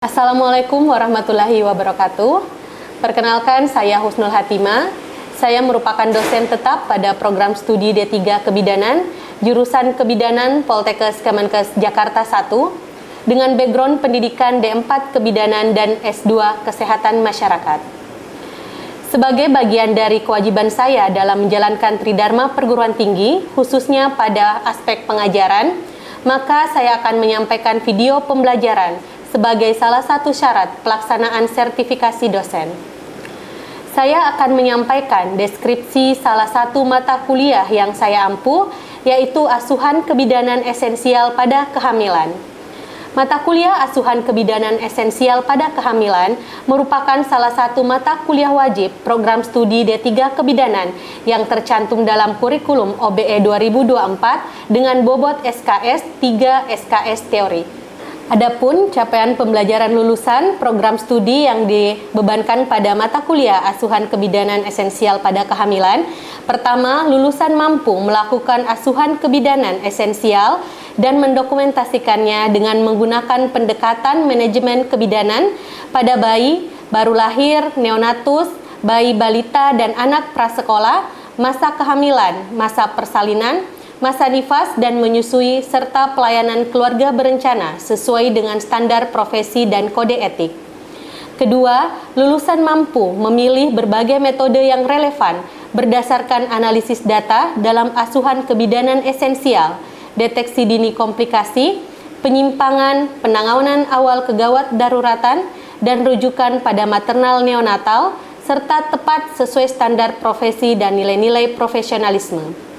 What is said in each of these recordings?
Assalamualaikum warahmatullahi wabarakatuh. Perkenalkan, saya Husnul Hatimah. Saya merupakan dosen tetap pada program studi D3 Kebidanan, jurusan Kebidanan Poltekkes Kemenkes Jakarta 1, dengan background pendidikan D4 Kebidanan dan S2 Kesehatan Masyarakat. Sebagai bagian dari kewajiban saya dalam menjalankan Tridharma Perguruan Tinggi, khususnya pada aspek pengajaran, maka saya akan menyampaikan video pembelajaran sebagai salah satu syarat pelaksanaan sertifikasi dosen. Saya akan menyampaikan deskripsi salah satu mata kuliah yang saya ampu, yaitu Asuhan Kebidanan Esensial pada Kehamilan. Mata kuliah Asuhan Kebidanan Esensial pada Kehamilan merupakan salah satu mata kuliah wajib program studi D3 Kebidanan yang tercantum dalam kurikulum OBE 2024 dengan bobot SKS 3 SKS Teori. Adapun capaian pembelajaran lulusan program studi yang dibebankan pada mata kuliah Asuhan Kebidanan Esensial pada Kehamilan, pertama, lulusan mampu melakukan asuhan kebidanan esensial dan mendokumentasikannya dengan menggunakan pendekatan manajemen kebidanan pada bayi, baru lahir, neonatus, bayi balita dan anak prasekolah, masa kehamilan, masa persalinan, masa nifas dan menyusui, serta pelayanan keluarga berencana sesuai dengan standar profesi dan kode etik. Kedua, lulusan mampu memilih berbagai metode yang relevan berdasarkan analisis data dalam asuhan kebidanan esensial, deteksi dini komplikasi, penyimpangan, penanganan awal kegawat daruratan, dan rujukan pada maternal neonatal, serta tepat sesuai standar profesi dan nilai-nilai profesionalisme.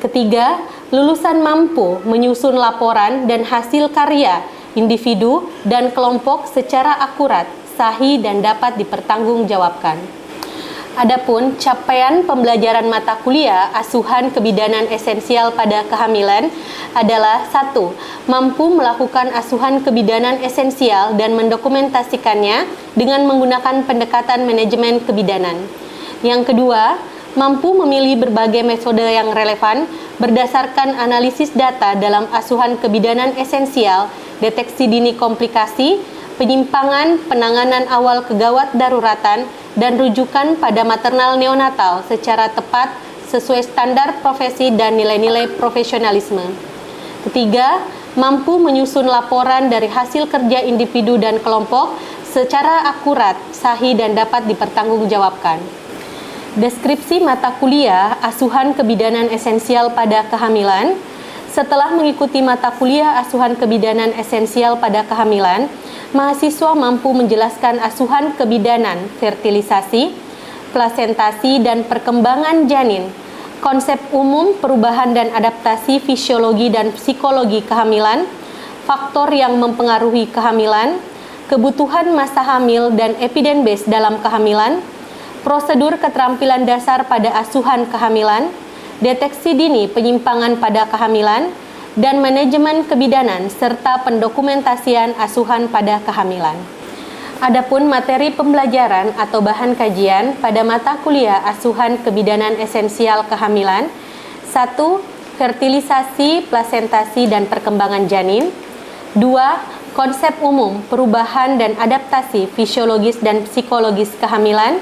Ketiga, lulusan mampu menyusun laporan dan hasil karya individu dan kelompok secara akurat, sahih, dan dapat dipertanggungjawabkan. Adapun capaian pembelajaran mata kuliah Asuhan Kebidanan Esensial pada Kehamilan adalah 1. Mampu melakukan asuhan kebidanan esensial dan mendokumentasikannya dengan menggunakan pendekatan manajemen kebidanan. Yang kedua, mampu memilih berbagai metode yang relevan berdasarkan analisis data dalam asuhan kebidanan esensial, deteksi dini komplikasi, penyimpangan, penanganan awal kegawat daruratan, dan rujukan pada maternal neonatal secara tepat sesuai standar profesi dan nilai-nilai profesionalisme. Ketiga, mampu menyusun laporan dari hasil kerja individu dan kelompok secara akurat, sahih, dan dapat dipertanggungjawabkan. Deskripsi mata kuliah Asuhan Kebidanan Esensial pada Kehamilan. Setelah mengikuti mata kuliah Asuhan Kebidanan Esensial pada Kehamilan, mahasiswa mampu menjelaskan asuhan kebidanan, fertilisasi, plasentasi, dan perkembangan janin, konsep umum perubahan dan adaptasi fisiologi dan psikologi kehamilan, faktor yang mempengaruhi kehamilan, kebutuhan masa hamil dan evidence-based dalam kehamilan, prosedur keterampilan dasar pada asuhan kehamilan, deteksi dini penyimpangan pada kehamilan, dan manajemen kebidanan serta pendokumentasian asuhan pada kehamilan. Adapun materi pembelajaran atau bahan kajian pada mata kuliah Asuhan Kebidanan Esensial Kehamilan: 1. Fertilisasi, plasentasi, dan perkembangan janin. 2. Konsep umum perubahan dan adaptasi fisiologis dan psikologis kehamilan.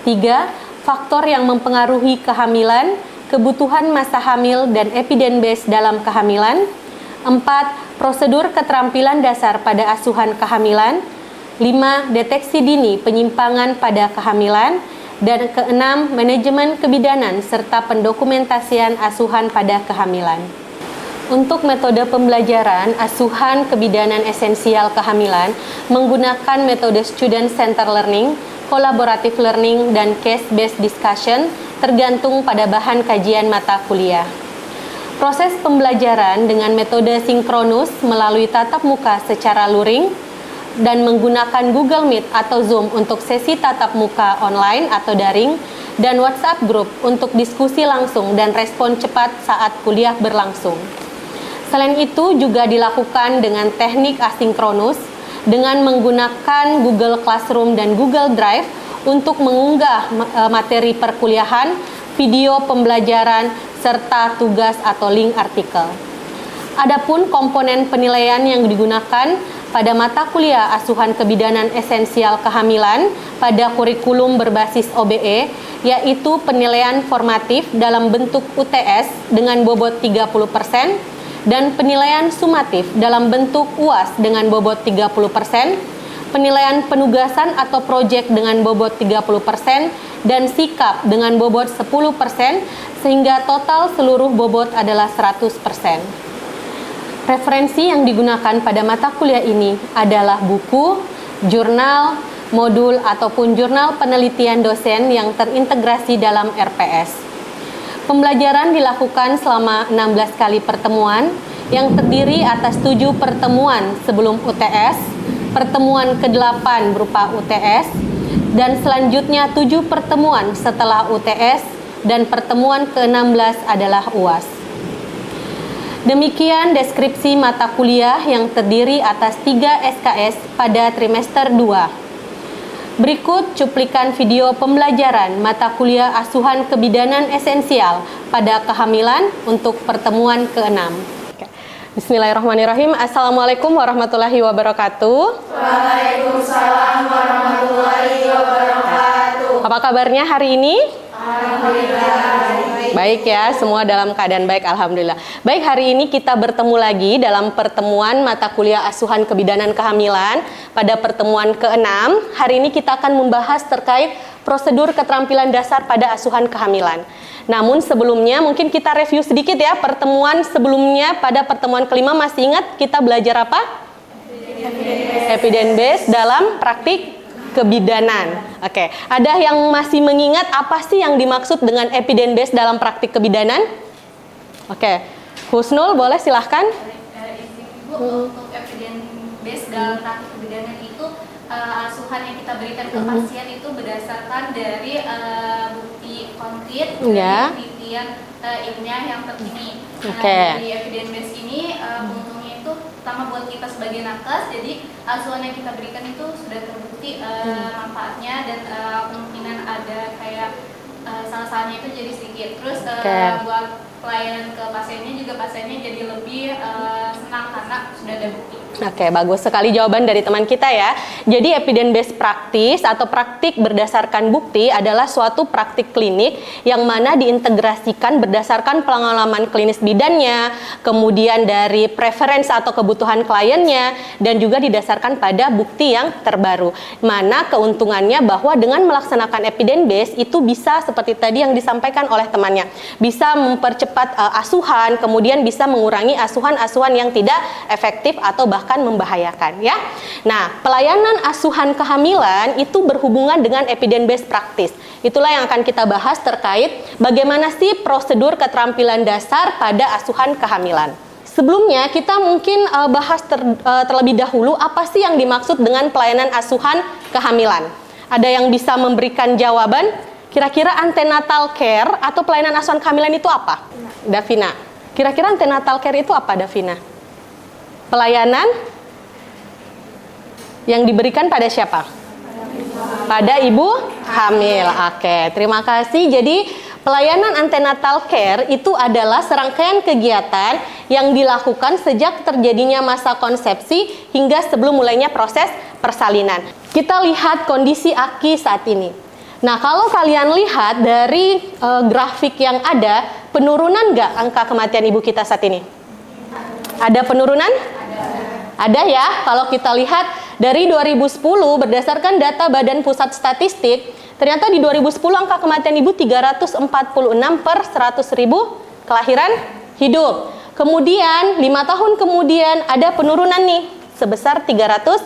3. Faktor yang mempengaruhi kehamilan, kebutuhan masa hamil, dan evidence-based dalam kehamilan. 4. Prosedur keterampilan dasar pada asuhan kehamilan. 5. Deteksi dini penyimpangan pada kehamilan. Dan keenam, manajemen kebidanan serta pendokumentasian asuhan pada kehamilan. Untuk metode pembelajaran Asuhan Kebidanan Esensial Kehamilan menggunakan metode Student Center Learning, Collaborative Learning, dan Case-Based Discussion tergantung pada bahan kajian mata kuliah. Proses pembelajaran dengan metode sinkronus melalui tatap muka secara luring dan menggunakan Google Meet atau Zoom untuk sesi tatap muka online atau daring, dan WhatsApp Group untuk diskusi langsung dan respon cepat saat kuliah berlangsung. Selain itu juga dilakukan dengan teknik asinkronus dengan menggunakan Google Classroom dan Google Drive untuk mengunggah materi perkuliahan, video pembelajaran, serta tugas atau link artikel. Adapun komponen penilaian yang digunakan pada mata kuliah asuhan kebidanan esensial kehamilan pada kurikulum berbasis OBE, yaitu penilaian formatif dalam bentuk UTS dengan bobot 30% dan penilaian sumatif dalam bentuk UAS dengan bobot 30%, penilaian penugasan atau proyek dengan bobot 30%, dan sikap dengan bobot 10%, sehingga total seluruh bobot adalah 100%. Referensi yang digunakan pada mata kuliah ini adalah buku, jurnal, modul, ataupun jurnal penelitian dosen yang terintegrasi dalam RPS. Pembelajaran dilakukan selama 16 kali pertemuan yang terdiri atas 7 pertemuan sebelum UTS, pertemuan ke-8 berupa UTS, dan selanjutnya 7 pertemuan setelah UTS, dan pertemuan ke-16 adalah UAS. Demikian deskripsi mata kuliah yang terdiri atas 3 SKS pada trimester 2. Berikut cuplikan video pembelajaran mata kuliah asuhan kebidanan esensial pada kehamilan untuk pertemuan ke-6. Bismillahirrahmanirrahim. Assalamualaikum warahmatullahi wabarakatuh. Waalaikumsalam warahmatullahi wabarakatuh. Apa kabarnya hari ini? Alhamdulillah. Baik ya, semua dalam keadaan baik, alhamdulillah. Baik, hari ini kita bertemu lagi dalam pertemuan mata kuliah asuhan kebidanan kehamilan pada pertemuan ke-6. Hari ini kita akan membahas terkait prosedur keterampilan dasar pada asuhan kehamilan. Namun sebelumnya mungkin kita review sedikit ya, pertemuan sebelumnya pada pertemuan ke-5 masih ingat kita belajar apa? Evidence based dalam praktik kebidanan. Oke, ada yang masih mengingat apa sih yang dimaksud dengan evidence based dalam praktik kebidanan? Oke, Husnul boleh silahkan. Ibu, untuk evidence based dalam praktik kebidanan itu asuhan yang kita berikan ke pasien itu berdasarkan dari bukti konkret dari penelitian ilmiah yang terkini. Dari evidence based ini untungnya itu pertama buat kita sebagai nakes, jadi asuhan yang kita berikan itu sudah terbukti manfaatnya dan kemungkinan ada kayak salah-salahnya itu jadi sedikit. Terus buat pelayanan ke pasiennya juga, pasiennya jadi lebih senang karena sudah ada bukti. Oke, bagus sekali jawaban dari teman kita ya. Jadi evidence based practice atau praktik berdasarkan bukti adalah suatu praktik klinik yang mana diintegrasikan berdasarkan pengalaman klinis bidannya, kemudian dari preferensi atau kebutuhan kliennya, dan juga didasarkan pada bukti yang terbaru. Mana keuntungannya bahwa dengan melaksanakan evidence based itu bisa seperti tadi yang disampaikan oleh temannya, bisa mempercepat asuhan, kemudian bisa mengurangi asuhan-asuhan yang tidak efektif atau bahkan membahayakan ya. Nah, pelayanan asuhan kehamilan itu berhubungan dengan evidence based practice. Itulah yang akan kita bahas terkait bagaimana sih prosedur keterampilan dasar pada asuhan kehamilan. Sebelumnya kita mungkin bahas terlebih dahulu apa sih yang dimaksud dengan pelayanan asuhan kehamilan. Ada yang bisa memberikan jawaban? Kira-kira antenatal care atau pelayanan asuhan kehamilan itu apa? Davina. Kira-kira antenatal care itu apa, Davina? Pelayanan yang diberikan pada siapa? Pada ibu hamil. Oke, terima kasih. Jadi pelayanan antenatal care itu adalah serangkaian kegiatan yang dilakukan sejak terjadinya masa konsepsi hingga sebelum mulainya proses persalinan. Kita lihat kondisi Aki saat ini. Nah, kalau kalian lihat dari grafik yang ada, penurunan nggak angka kematian ibu kita saat ini? Ada penurunan? Ada ya, kalau kita lihat dari 2010 berdasarkan data Badan Pusat Statistik, ternyata di 2010 angka kematian ibu 346 per 100.000 kelahiran hidup. Kemudian 5 tahun kemudian ada penurunan nih sebesar 305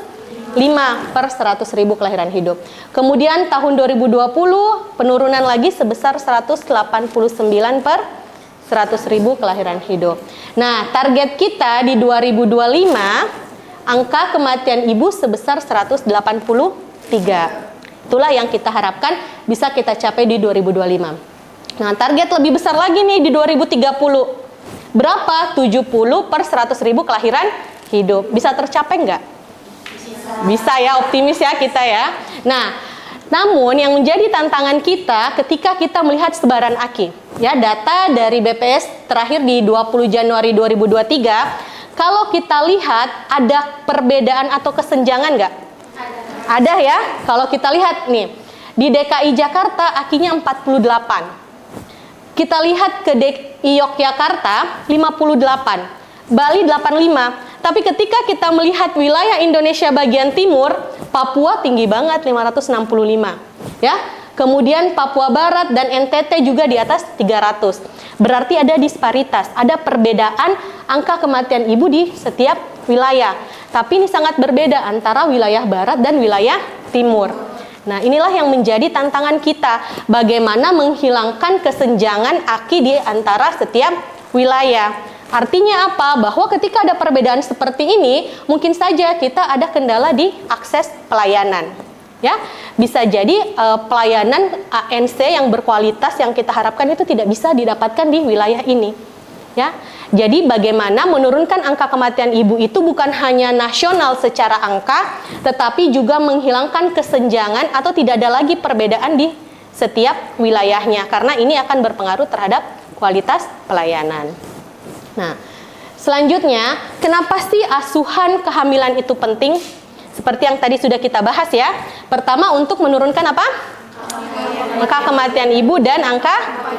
per 100.000 kelahiran hidup. Kemudian tahun 2020 penurunan lagi sebesar 189 per 100.000 kelahiran hidup. Nah, target kita di 2025 angka kematian ibu sebesar 183. Itulah yang kita harapkan bisa kita capai di 2025. Nah, target lebih besar lagi nih di 2030. Berapa? 70 per 100.000 kelahiran hidup. Bisa tercapai nggak? Bisa ya, optimis ya kita ya. Nah, namun yang menjadi tantangan kita ketika kita melihat sebaran Aki, ya, data dari BPS terakhir di 20 Januari 2023, Kalau kita lihat ada perbedaan atau kesenjangan nggak? Ada ya. Kalau kita lihat nih, di DKI Jakarta AKI-nya 48. Kita lihat ke DKI Yogyakarta 58, Bali 85. Tapi ketika kita melihat wilayah Indonesia bagian timur, Papua tinggi banget 565. Ya. Kemudian Papua Barat dan NTT juga di atas 300. Berarti ada disparitas, ada perbedaan angka kematian ibu di setiap wilayah. Tapi ini sangat berbeda antara wilayah barat dan wilayah timur. Nah, inilah yang menjadi tantangan kita, bagaimana menghilangkan kesenjangan AKI di antara setiap wilayah. Artinya apa? Bahwa ketika ada perbedaan seperti ini, mungkin saja kita ada kendala di akses pelayanan. Ya, bisa jadi pelayanan ANC yang berkualitas yang kita harapkan itu tidak bisa didapatkan di wilayah ini. Ya, jadi bagaimana menurunkan angka kematian ibu itu bukan hanya nasional secara angka, tetapi juga menghilangkan kesenjangan atau tidak ada lagi perbedaan di setiap wilayahnya, karena ini akan berpengaruh terhadap kualitas pelayanan. Nah, selanjutnya, kenapa sih asuhan kehamilan itu penting? Seperti yang tadi sudah kita bahas ya. Pertama, untuk menurunkan apa? Angka kematian ibu dan angka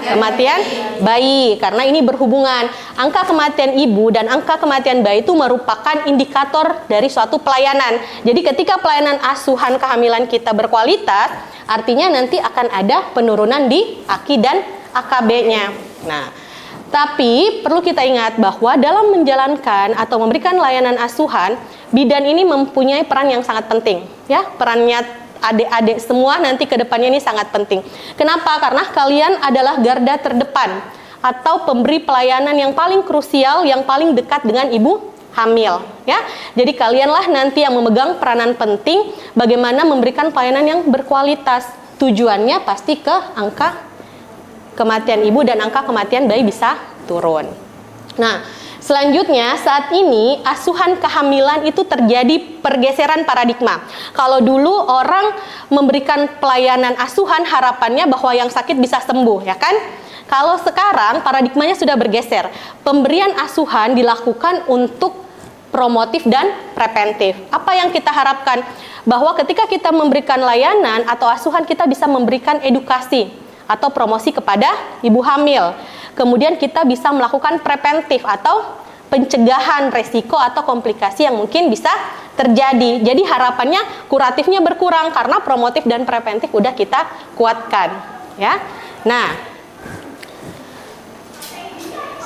kematian bayi. Karena ini berhubungan. Angka kematian ibu dan angka kematian bayi itu merupakan indikator dari suatu pelayanan. Jadi ketika pelayanan asuhan kehamilan kita berkualitas, artinya nanti akan ada penurunan di AKI dan AKB-nya. Nah, tapi perlu kita ingat bahwa dalam menjalankan atau memberikan layanan asuhan, bidan ini mempunyai peran yang sangat penting. Ya, perannya adik-adik semua nanti ke depannya ini sangat penting. Kenapa? Karena kalian adalah garda terdepan atau pemberi pelayanan yang paling krusial, yang paling dekat dengan ibu hamil. Ya, jadi kalianlah nanti yang memegang peranan penting bagaimana memberikan pelayanan yang berkualitas. Tujuannya pasti ke angka kematian ibu dan angka kematian bayi bisa turun. Nah, selanjutnya saat ini asuhan kehamilan itu terjadi pergeseran paradigma. Kalau dulu orang memberikan pelayanan asuhan harapannya bahwa yang sakit bisa sembuh, ya kan? Kalau sekarang paradigmanya sudah bergeser. Pemberian asuhan dilakukan untuk promotif dan preventif. Apa yang kita harapkan? Bahwa ketika kita memberikan layanan atau asuhan, kita bisa memberikan edukasi atau promosi kepada ibu hamil. Kemudian kita bisa melakukan preventif atau pencegahan resiko atau komplikasi yang mungkin bisa terjadi. Jadi harapannya kuratifnya berkurang karena promotif dan preventif udah kita kuatkan, ya. Nah,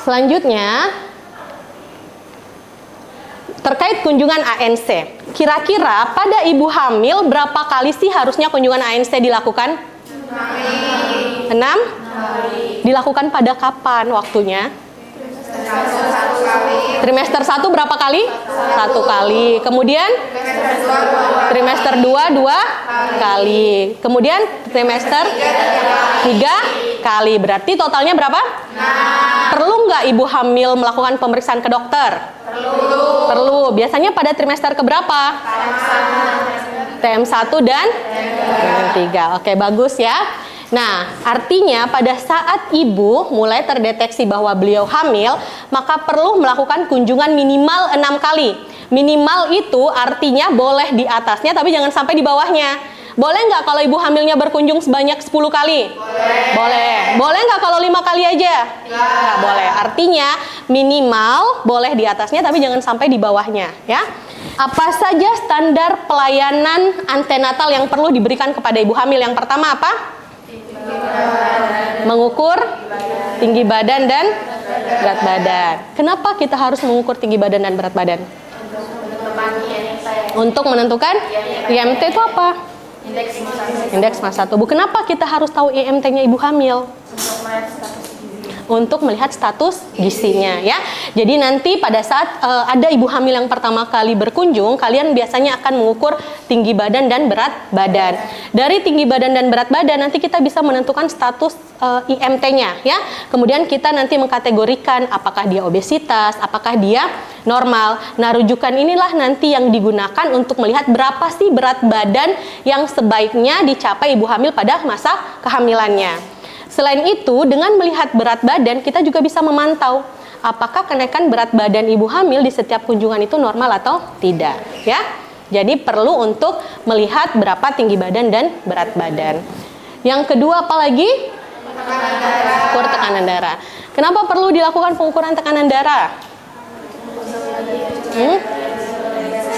selanjutnya terkait kunjungan ANC. Kira-kira pada ibu hamil berapa kali sih harusnya kunjungan ANC dilakukan? 6? Dilakukan pada kapan waktunya? Trimester 1 berapa kali? 1 kali. Kemudian trimester 2 2 kali. Kemudian trimester 3 kali. Berarti totalnya berapa? 6. Perlu nggak ibu hamil melakukan pemeriksaan ke dokter? Perlu. Biasanya pada trimester keberapa? TM1 dan TM3. Oke, bagus ya. Nah, artinya pada saat ibu mulai terdeteksi bahwa beliau hamil, maka perlu melakukan kunjungan minimal 6 kali. Minimal itu artinya boleh di atasnya, tapi jangan sampai di bawahnya. Boleh nggak kalau ibu hamilnya berkunjung sebanyak 10 kali? Boleh. Boleh nggak kalau 5 kali aja? Nggak boleh. Artinya minimal boleh di atasnya, tapi jangan sampai di bawahnya, ya. Apa saja standar pelayanan antenatal yang perlu diberikan kepada ibu hamil? Yang pertama apa? Mengukur tinggi badan dan berat badan. Kenapa kita harus mengukur tinggi badan dan berat badan? Untuk menentukan IMT itu apa? Indeks massa tubuh. Kenapa kita harus tahu IMT-nya ibu hamil? Untuk melihat status gizinya, ya. Jadi nanti pada saat ada ibu hamil yang pertama kali berkunjung, kalian biasanya akan mengukur tinggi badan dan berat badan. Dari tinggi badan dan berat badan nanti kita bisa menentukan status IMT-nya, ya. Kemudian kita nanti mengkategorikan apakah dia obesitas, apakah dia normal. Nah, rujukan inilah nanti yang digunakan untuk melihat berapa sih berat badan yang sebaiknya dicapai ibu hamil pada masa kehamilannya. Selain itu, dengan melihat berat badan, kita juga bisa memantau apakah kenaikan berat badan ibu hamil di setiap kunjungan itu normal atau tidak, ya. Jadi perlu untuk melihat berapa tinggi badan dan berat badan. Yang kedua apa lagi? Ukur tekanan darah. Kenapa perlu dilakukan pengukuran tekanan darah?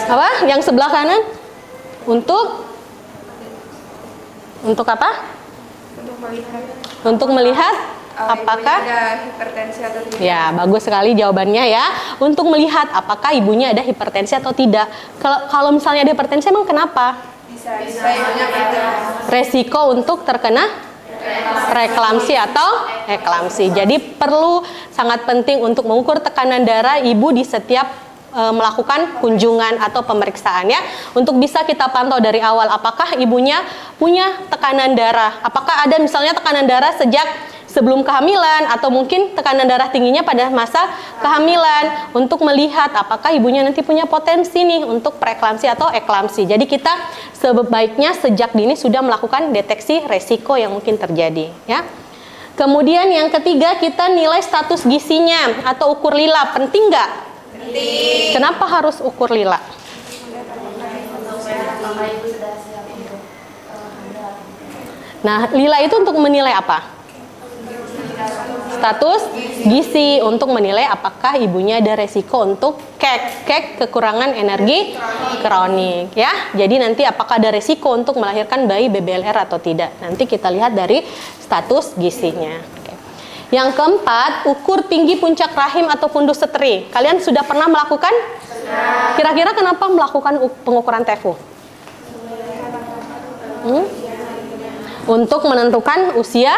Apa? Yang sebelah kanan? Untuk apa? Untuk melihat apakah ada hipertensi atau tidak. Ya, bagus sekali jawabannya ya. Untuk melihat apakah ibunya ada hipertensi atau tidak. Kalau misalnya ada hipertensi emang kenapa? Bisa ibunya Resiko untuk terkena preeklamsi atau eklamsi. Jadi perlu sangat penting untuk mengukur tekanan darah ibu di setiap melakukan kunjungan atau pemeriksaan ya, untuk bisa kita pantau dari awal apakah ibunya punya tekanan darah, apakah ada misalnya tekanan darah sejak sebelum kehamilan atau mungkin tekanan darah tingginya pada masa kehamilan, untuk melihat apakah ibunya nanti punya potensi nih untuk preeklamsi atau eklamsi. Jadi kita sebaiknya sejak dini sudah melakukan deteksi resiko yang mungkin terjadi ya. Kemudian yang ketiga, kita nilai status gisinya atau ukur lila. Penting nggak? Kenapa harus ukur lila? Nah, lila itu untuk menilai apa? Status gizi, untuk menilai apakah ibunya ada resiko untuk KEK kekurangan energi kronik ya. Jadi nanti apakah ada resiko untuk melahirkan bayi BBLR atau tidak. Nanti kita lihat dari status gizinya. Yang keempat, ukur tinggi puncak rahim atau fundus seteri. Kalian sudah pernah melakukan? Kira-kira kenapa melakukan pengukuran TEFU? Untuk menentukan usia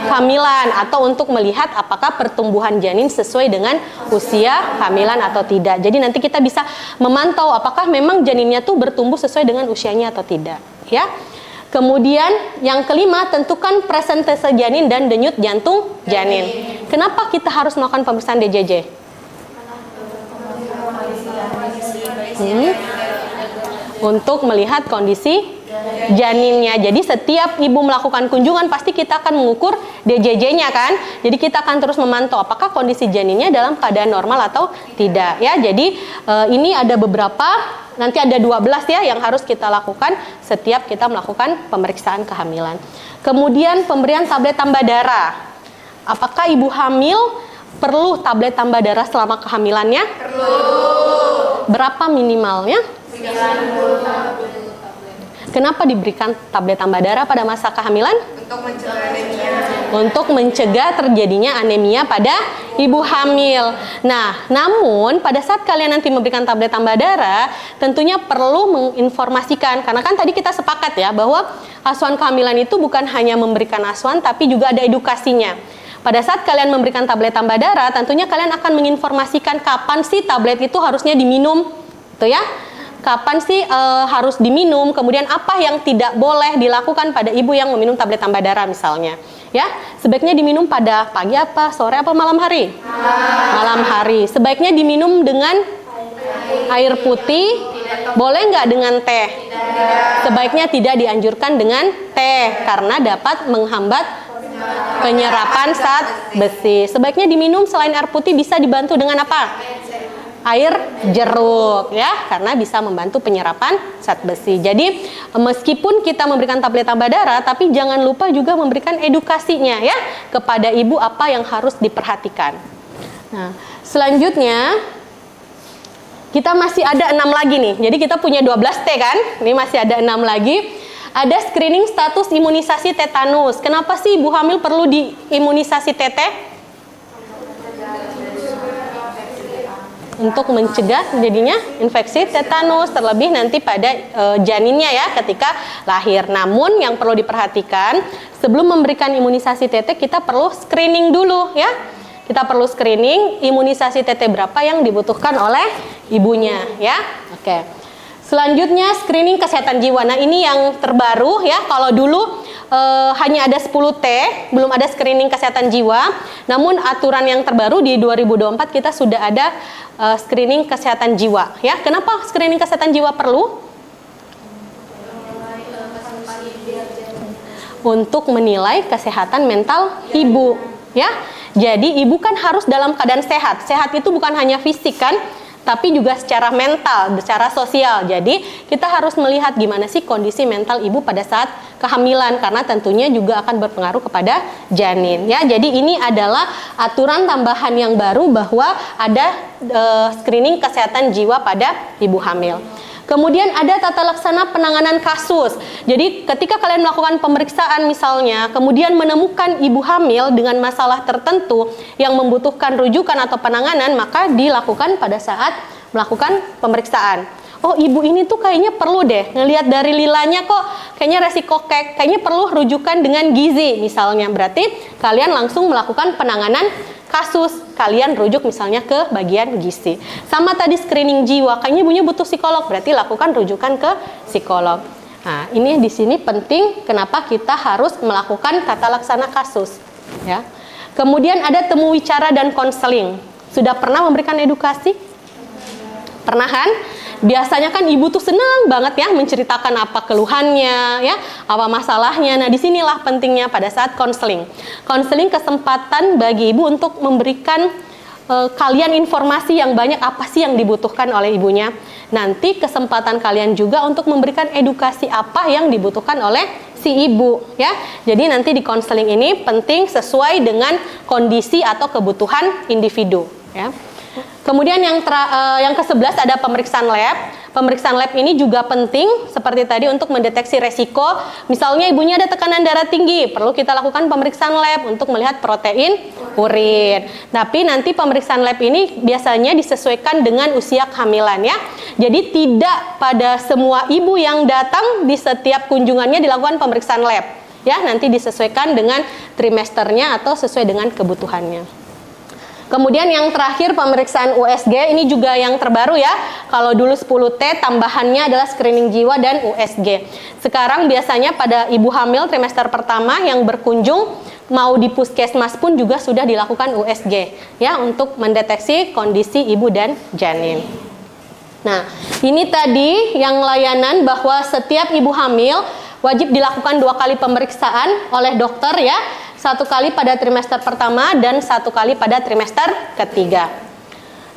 kehamilan atau untuk melihat apakah pertumbuhan janin sesuai dengan usia kehamilan atau tidak. Jadi nanti kita bisa memantau apakah memang janinnya tuh bertumbuh sesuai dengan usianya atau tidak, ya. Kemudian yang kelima, tentukan presentase janin dan denyut jantung janin. Kenapa kita harus melakukan pemeriksaan DJJ? Untuk melihat kondisi janinnya. Jadi setiap ibu melakukan kunjungan pasti kita akan mengukur DJJ-nya kan. Jadi kita akan terus memantau apakah kondisi janinnya dalam keadaan normal atau tidak ya. Jadi ini ada beberapa, nanti ada 12 ya yang harus kita lakukan setiap kita melakukan pemeriksaan kehamilan. Kemudian pemberian tablet tambah darah. Apakah ibu hamil perlu tablet tambah darah selama kehamilannya? Perlu. Berapa minimalnya? 90 tablet. Kenapa diberikan tablet tambah darah pada masa kehamilan? Untuk mencegah anemia. Untuk mencegah terjadinya anemia pada ibu hamil. Nah, namun pada saat kalian nanti memberikan tablet tambah darah, tentunya perlu menginformasikan, karena kan tadi kita sepakat ya bahwa asuhan kehamilan itu bukan hanya memberikan asuhan, tapi juga ada edukasinya. Pada saat kalian memberikan tablet tambah darah, tentunya kalian akan menginformasikan kapan sih tablet itu harusnya diminum, gitu ya. Kapan sih harus diminum, kemudian apa yang tidak boleh dilakukan pada ibu yang meminum tablet tambah darah misalnya. Ya, sebaiknya diminum pada pagi apa, sore apa, malam hari? Malam hari. Sebaiknya diminum dengan air putih, boleh nggak dengan teh? Sebaiknya tidak dianjurkan dengan teh, karena dapat menghambat penyerapan zat besi. Sebaiknya diminum selain air putih bisa dibantu dengan apa? Air jeruk ya, karena bisa membantu penyerapan zat besi. Jadi meskipun kita memberikan tablet tambah darah, tapi jangan lupa juga memberikan edukasinya ya kepada ibu apa yang harus diperhatikan. Nah, selanjutnya kita masih ada 6 lagi nih. Jadi kita punya 12 T kan? Ini masih ada 6 lagi. Ada screening status imunisasi tetanus. Kenapa sih ibu hamil perlu diimunisasi TT? Untuk mencegah terjadinya infeksi tetanus, terlebih nanti pada janinnya ya ketika lahir. Namun yang perlu diperhatikan, sebelum memberikan imunisasi TT kita perlu screening dulu ya. Kita perlu screening imunisasi TT berapa yang dibutuhkan oleh ibunya ya. Oke. Selanjutnya screening kesehatan jiwa. Nah, ini yang terbaru ya. Kalau dulu hanya ada 10 T, belum ada screening kesehatan jiwa. Namun aturan yang terbaru di 2024 kita sudah ada screening kesehatan jiwa ya. Kenapa screening kesehatan jiwa perlu? Untuk menilai kesehatan mental ibu ya. Jadi ibu kan harus dalam keadaan sehat. Sehat itu bukan hanya fisik kan, tapi juga secara mental, secara sosial. Jadi kita harus melihat gimana sih kondisi mental ibu pada saat kehamilan, karena tentunya juga akan berpengaruh kepada janin ya. Jadi ini adalah aturan tambahan yang baru bahwa ada screening kesehatan jiwa pada ibu hamil. Kemudian ada tata laksana penanganan kasus. Jadi ketika kalian melakukan pemeriksaan misalnya, kemudian menemukan ibu hamil dengan masalah tertentu yang membutuhkan rujukan atau penanganan, maka dilakukan pada saat melakukan pemeriksaan. Oh, ibu ini tuh kayaknya perlu deh, ngelihat dari lilanya kok kayaknya resiko kayaknya perlu rujukan dengan gizi misalnya. Berarti kalian langsung melakukan penanganan kasus, kalian rujuk misalnya ke bagian gizi. Sama tadi screening jiwa, kayaknya ibunya butuh psikolog, berarti lakukan rujukan ke psikolog. Nah, ini di sini penting kenapa kita harus melakukan tata laksana kasus, ya. Kemudian ada temu wicara dan konseling. Sudah pernah memberikan edukasi? Pernah kan? Biasanya kan ibu tuh senang banget ya menceritakan apa keluhannya, ya, apa masalahnya. Nah, disinilah pentingnya pada saat konseling. Konseling kesempatan bagi ibu untuk memberikan kalian informasi yang banyak apa sih yang dibutuhkan oleh ibunya. Nanti kesempatan kalian juga untuk memberikan edukasi apa yang dibutuhkan oleh si ibu, ya. Jadi nanti di konseling ini penting sesuai dengan kondisi atau kebutuhan individu, ya. Kemudian yang ke-11 ada pemeriksaan lab. Pemeriksaan lab ini juga penting seperti tadi untuk mendeteksi resiko. Misalnya ibunya ada tekanan darah tinggi, perlu kita lakukan pemeriksaan lab untuk melihat protein urin. Tapi nanti pemeriksaan lab ini biasanya disesuaikan dengan usia kehamilan ya. Jadi tidak pada semua ibu yang datang di setiap kunjungannya dilakukan pemeriksaan lab. Ya, nanti disesuaikan dengan trimesternya atau sesuai dengan kebutuhannya. Kemudian yang terakhir pemeriksaan USG, ini juga yang terbaru ya. Kalau dulu 10T tambahannya adalah screening jiwa dan USG. Sekarang biasanya pada ibu hamil trimester pertama yang berkunjung mau di puskesmas pun juga sudah dilakukan USG ya untuk mendeteksi kondisi ibu dan janin. Nah, ini tadi yang layanan bahwa setiap ibu hamil wajib dilakukan 2 kali pemeriksaan oleh dokter ya. 1 kali pada trimester pertama dan 1 kali pada trimester ketiga.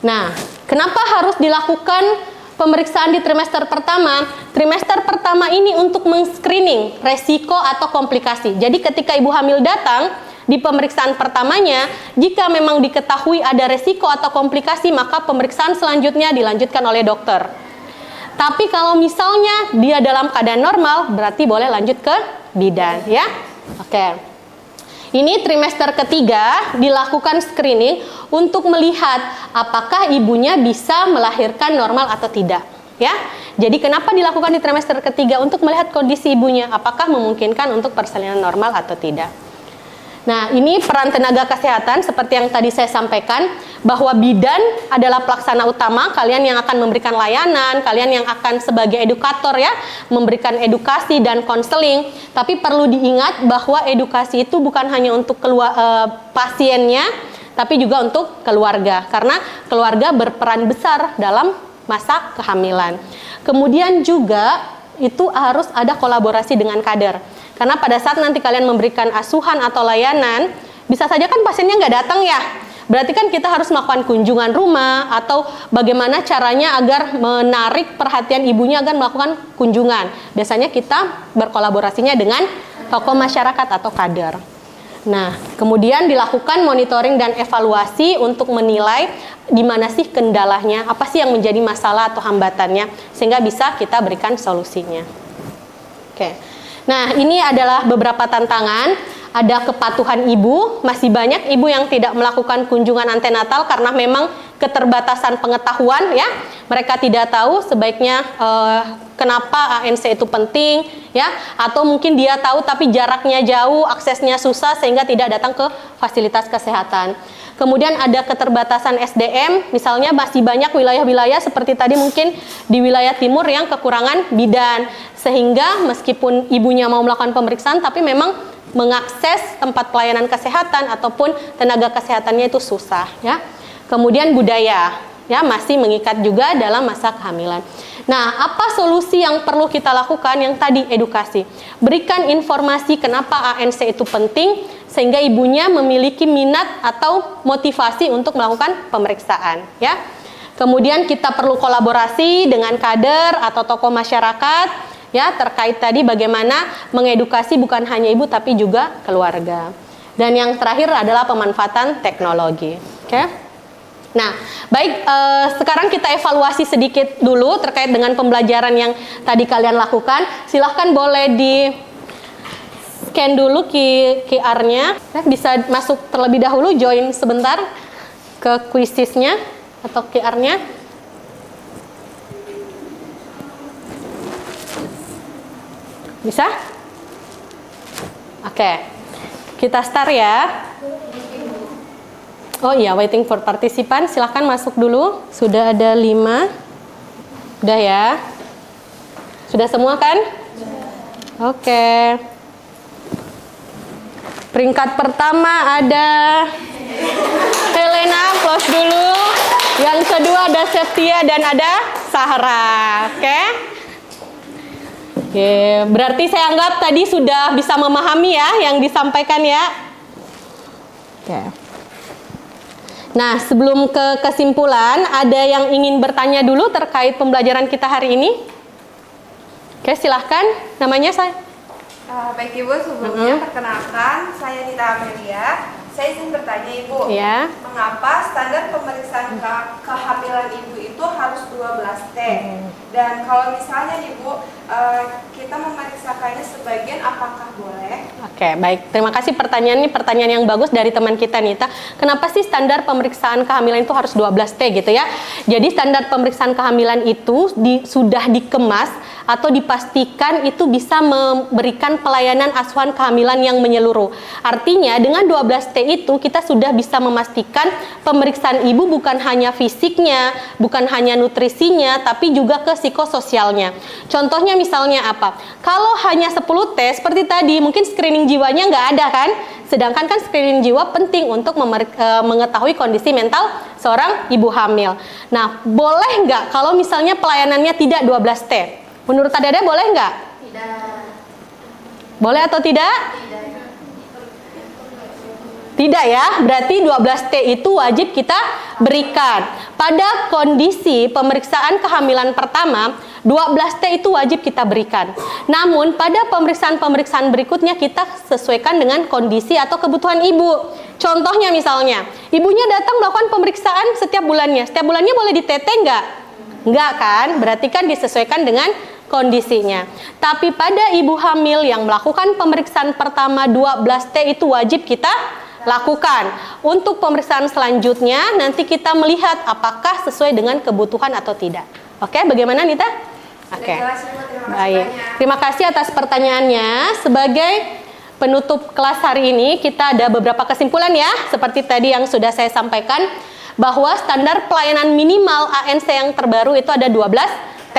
Nah, kenapa harus dilakukan pemeriksaan di trimester pertama? Trimester pertama ini untuk men-screening resiko atau komplikasi. Jadi ketika ibu hamil datang di pemeriksaan pertamanya, jika memang diketahui ada resiko atau komplikasi, maka pemeriksaan selanjutnya dilanjutkan oleh dokter. Tapi kalau misalnya dia dalam keadaan normal, berarti boleh lanjut ke bidan ya. Oke. Ini trimester ketiga dilakukan screening untuk melihat apakah ibunya bisa melahirkan normal atau tidak, ya. Jadi kenapa dilakukan di trimester ketiga? Untuk melihat kondisi ibunya, apakah memungkinkan untuk persalinan normal atau tidak. Nah, ini peran tenaga kesehatan seperti yang tadi saya sampaikan, bahwa bidan adalah pelaksana utama, kalian yang akan memberikan layanan, kalian yang akan sebagai edukator ya, memberikan edukasi dan konseling. Tapi perlu diingat bahwa edukasi itu bukan hanya untuk pasiennya, tapi juga untuk keluarga, karena keluarga berperan besar dalam masa kehamilan. Kemudian juga itu harus ada kolaborasi dengan kader. Karena pada saat nanti kalian memberikan asuhan atau layanan, bisa saja kan pasiennya nggak datang ya. Berarti kan kita harus melakukan kunjungan rumah atau bagaimana caranya agar menarik perhatian ibunya agar melakukan kunjungan. Biasanya kita berkolaborasinya dengan tokoh masyarakat atau kader. Nah, kemudian dilakukan monitoring dan evaluasi untuk menilai di mana sih kendalanya, apa sih yang menjadi masalah atau hambatannya, sehingga bisa kita berikan solusinya. Oke. Nah, ini adalah beberapa tantangan. Ada kepatuhan ibu, masih banyak ibu yang tidak melakukan kunjungan antenatal karena memang keterbatasan pengetahuan ya. Mereka tidak tahu sebaiknya kenapa ANC itu penting ya, atau mungkin dia tahu tapi jaraknya jauh, aksesnya susah sehingga tidak datang ke fasilitas kesehatan. Kemudian ada keterbatasan SDM, misalnya masih banyak wilayah-wilayah seperti tadi mungkin di wilayah timur yang kekurangan bidan, sehingga meskipun ibunya mau melakukan pemeriksaan tapi memang mengakses tempat pelayanan kesehatan ataupun tenaga kesehatannya itu susah ya. Kemudian budaya. ya masih mengikat juga dalam masa kehamilan. Nah, apa solusi yang perlu kita lakukan? Yang tadi edukasi. Berikan informasi kenapa ANC itu penting sehingga ibunya memiliki minat atau motivasi untuk melakukan pemeriksaan, ya. Kemudian kita perlu kolaborasi dengan kader atau tokoh masyarakat, ya, terkait tadi bagaimana mengedukasi bukan hanya ibu tapi juga keluarga. Dan yang terakhir adalah pemanfaatan teknologi. Oke? Nah, baik, sekarang kita evaluasi sedikit dulu terkait dengan pembelajaran yang tadi kalian lakukan. Silahkan boleh di scan dulu QR-nya. Bisa masuk terlebih dahulu, join sebentar ke quizisnya atau QR-nya. Bisa? Oke, kita start ya. Oh iya, waiting for partisipan, silahkan masuk dulu. Sudah ada 5. Udah ya? Sudah semua kan? Oke. Peringkat pertama ada Helena, close dulu. Yang kedua ada Septia dan ada Sahara. Oke? Oke, berarti saya anggap tadi sudah bisa memahami ya yang disampaikan ya. Oke. Nah, sebelum ke kesimpulan, ada yang ingin bertanya dulu terkait pembelajaran kita hari ini? Oke, silahkan. Namanya saya. Baik Ibu, sebelumnya perkenalkan, saya Nita Amelia. Saya izin bertanya Ibu, Ya. mengapa standar pemeriksaan kehamilan Ibu itu harus 12T? Dan kalau misalnya Ibu, kita memeriksakannya sebagian, apakah boleh? Oke, baik. Terima kasih pertanyaan ini, pertanyaan yang bagus dari teman kita Nita. Kenapa sih standar pemeriksaan kehamilan itu harus 12T gitu ya? Jadi standar pemeriksaan kehamilan itu sudah dikemas atau dipastikan itu bisa memberikan pelayanan asuhan kehamilan yang menyeluruh. Artinya dengan 12T itu kita sudah bisa memastikan pemeriksaan ibu bukan hanya fisiknya, bukan hanya nutrisinya, tapi juga ke psikososialnya. Contohnya misalnya apa? Kalau hanya 10T seperti tadi, mungkin screening jiwanya nggak ada kan? Sedangkan kan screening jiwa penting untuk mengetahui kondisi mental seorang ibu hamil. Nah, boleh nggak kalau misalnya pelayanannya tidak 12T? Menurut Adada boleh nggak? Tidak. Boleh atau tidak? Tidak. Tidak ya, berarti 12T itu wajib kita berikan. Pada kondisi pemeriksaan kehamilan pertama, 12T itu wajib kita berikan. Namun pada pemeriksaan-pemeriksaan berikutnya kita sesuaikan dengan kondisi atau kebutuhan ibu. Contohnya misalnya, ibunya datang melakukan pemeriksaan setiap bulannya. Setiap bulannya boleh di-TT nggak? Nggak kan? Berarti kan disesuaikan dengan kondisinya. Tapi pada ibu hamil yang melakukan pemeriksaan pertama 12T itu wajib kita lakukan. Untuk pemeriksaan selanjutnya nanti kita melihat apakah sesuai dengan kebutuhan atau tidak. Oke, bagaimana Nita? Oke. Baik. Terima kasih atas pertanyaannya. Sebagai penutup kelas hari ini kita ada beberapa kesimpulan ya, seperti tadi yang sudah saya sampaikan bahwa standar pelayanan minimal ANC yang terbaru itu ada 12T.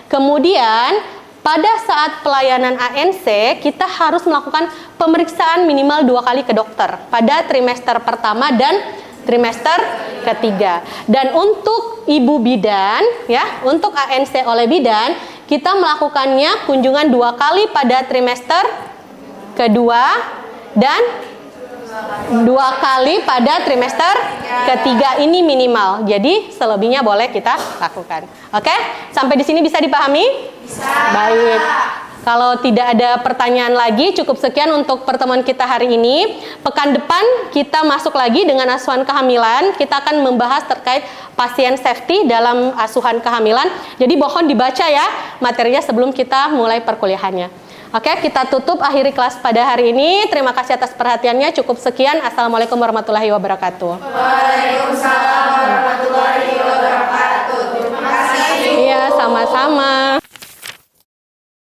Kemudian pada saat pelayanan ANC, kita harus melakukan pemeriksaan minimal 2 kali ke dokter pada trimester pertama dan trimester ketiga. Dan untuk ibu bidan, ya, untuk ANC oleh bidan, kita melakukannya kunjungan 2 kali pada trimester kedua dan 2 kali pada trimester ketiga, ini minimal. Jadi selebihnya boleh kita lakukan. Oke? Sampai di sini bisa dipahami? Bisa. Baik. Kalau tidak ada pertanyaan lagi, cukup sekian untuk pertemuan kita hari ini. Pekan depan kita masuk lagi dengan asuhan kehamilan. Kita akan membahas terkait pasien safety dalam asuhan kehamilan. Jadi mohon dibaca ya materinya sebelum kita mulai perkuliahannya. Oke, kita tutup akhiri kelas pada hari ini. Terima kasih atas perhatiannya. Cukup sekian. Assalamualaikum warahmatullahi wabarakatuh. Waalaikumsalam.